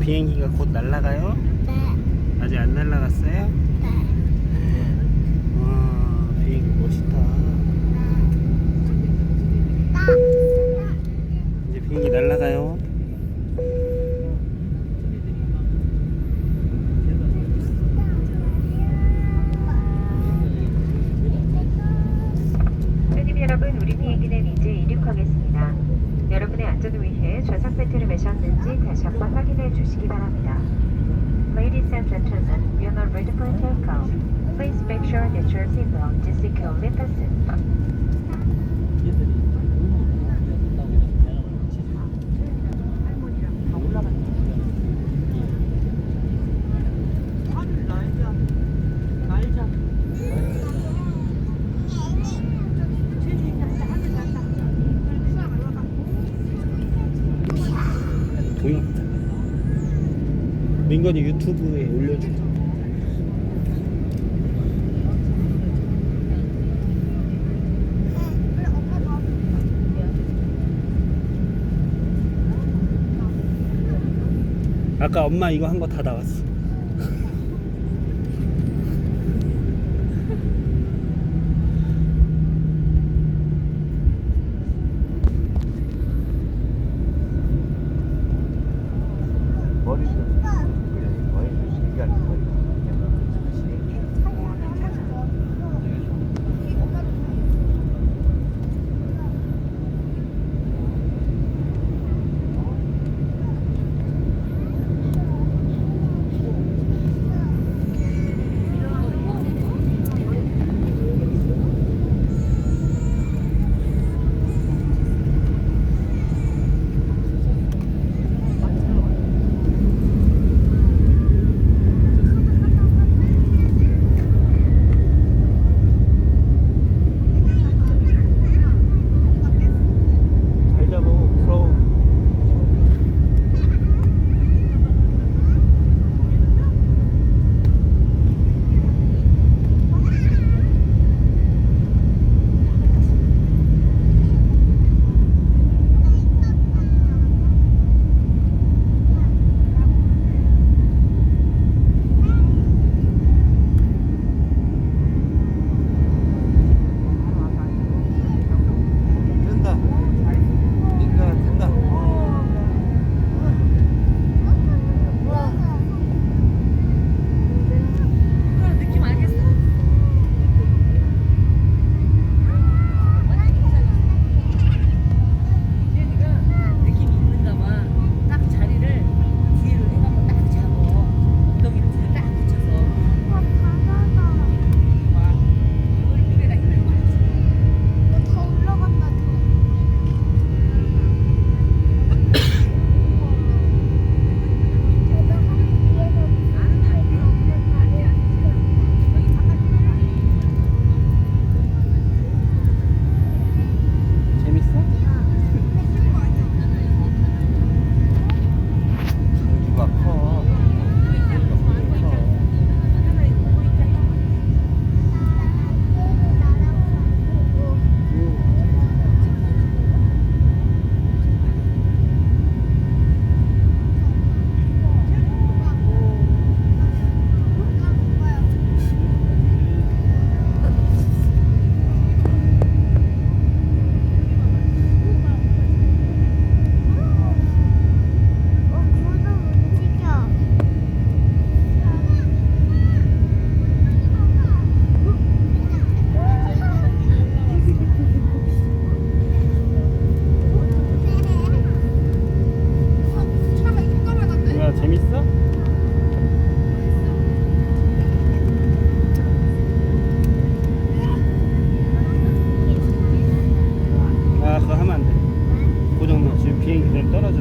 비행기가 곧 날아가요? 네. 아직 안 날아갔어요? 네. 와, 비행기 멋있다. 이제 비행기 날아가요. 손님 여러분, 우리 비행기는 이제 이륙하겠습니다. 여러분의 안전을 위해 좌석 벨트를 매셨는지 다시 한번 확인해 주시기 바랍니다. Ladies and gentlemen, we are now ready for takeoff. Please make sure that your seatbelt is securely fastened. 동영상 민건이 유튜브에 올려주자. 아까 엄마 이거 한 거 다 나왔어. 머리도 그냥 거의 신기한 거의. 잘 잡아, 부러워. 된다. 민가 된다. 느낌 알겠어? 얘가 느낌이 있는가 봐. 딱 자리를 뒤로 해갖고 딱 잡어. 엉덩이를 뒤에 딱 붙여서. 와. 이걸 물에다 힘을 많이 줘. 더 올라간다, 더. 재밌어? 강주가 커. 뭐야, 재밌어? 아, 그거 하면 안 돼. 고정, 지금 비행기 그냥 떨어져.